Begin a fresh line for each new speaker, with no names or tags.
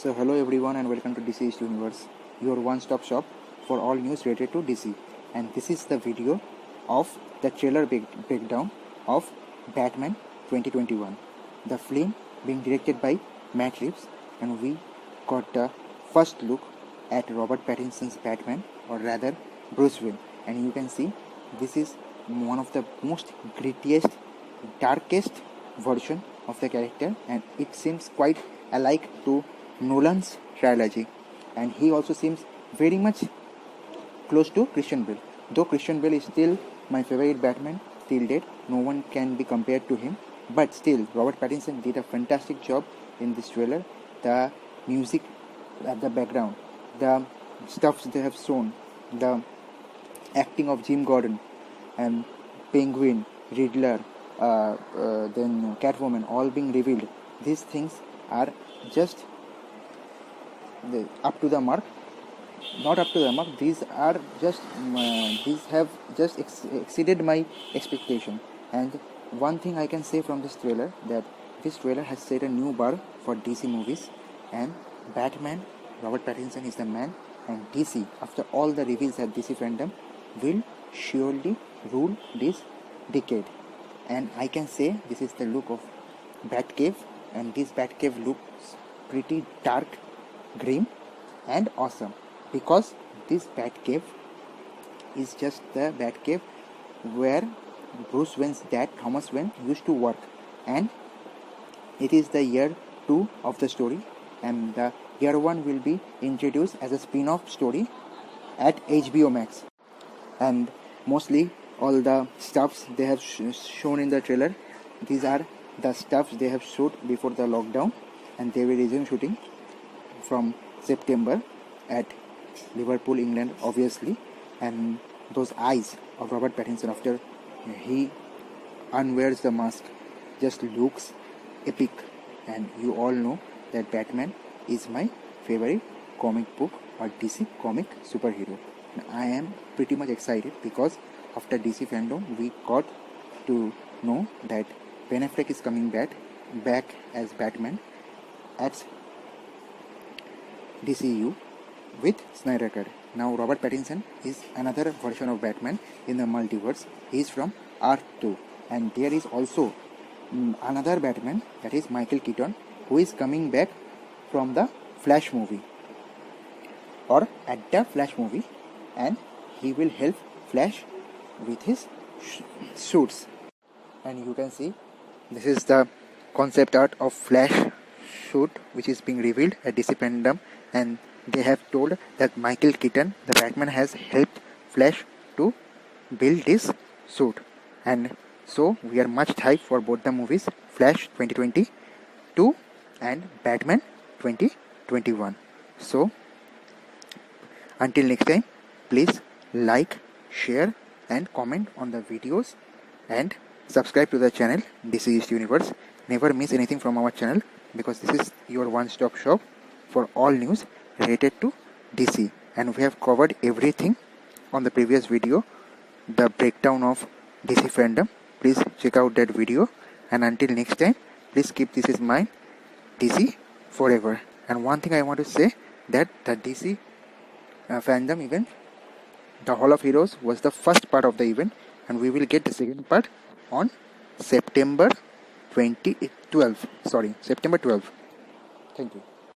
So hello everyone and welcome to DC East Universe, your one-stop shop for all news related to DC. And this is the video of the trailer breakdown of Batman 2021. The film being directed by Matt Reeves, and we got the first look at Robert Pattinson's Batman, or rather Bruce Wayne. And you can see this is one of the most grittiest, darkest version of the character, and it seems quite alike to Nolan's trilogy, and he also seems very much close to Christian Bale. Though Christian Bale is still my favorite Batman till date, no one can be compared to him. But still, Robert Pattinson did a fantastic job in this trailer. The music at the background, the stuffs they have shown, the acting of Jim Gordon and Penguin, Riddler, then Catwoman, all being revealed. These things are just up to the mark. Not up to the mark. These are just these have just exceeded my expectation. And one thing I can say from this trailer, that this trailer has set a new bar for DC movies, and Batman, Robert Pattinson is the man, and DC, after all the reveals at DC fandom, will surely rule this decade. And I can say this is the look of Batcave, and this Batcave looks pretty dark, grim and awesome, because this Batcave is just the Batcave where Bruce Wayne's dad, Thomas Wayne, used to work, and it is the year 2 of the story, and the year 1 will be introduced as a spin-off story at HBO Max. And mostly all the stuffs they have shown in the trailer, these are the stuffs they have shot before the lockdown, and they will resume shooting from September at Liverpool, England, obviously. And those eyes of Robert Pattinson after he unwears the mask just looks epic. And you all know that Batman is my favorite comic book or DC comic superhero. And I am pretty much excited because after DC fandom we got to know that Ben Affleck is coming back as Batman at DCU with Snyder Cut. Now Robert Pattinson is another version of Batman in the multiverse. He is from Earth 2, and there is also another Batman, that is Michael Keaton, who is coming back from the Flash movie, or at the Flash movie, and he will help Flash with his suits. And you can see this is the concept art of Flash suit which is being revealed at DC fandom, and they have told that Michael Keaton, the Batman, has helped Flash to build this suit. And so we are much hyped for both the movies, Flash 2022 and Batman 2021. So until next time, please like, share and comment on the videos, and subscribe to the channel DC East Universe. Never miss anything from our channel, because this is your one-stop shop for all news related to DC, and we have covered everything on the previous video, the breakdown of DC fandom. Please check out that video, and until next time, please keep this in mind, DC forever. And one thing I want to say, that the DC fandom event, the Hall of Heroes, was the first part of the event, and we will get the second part on September 12th. Thank you.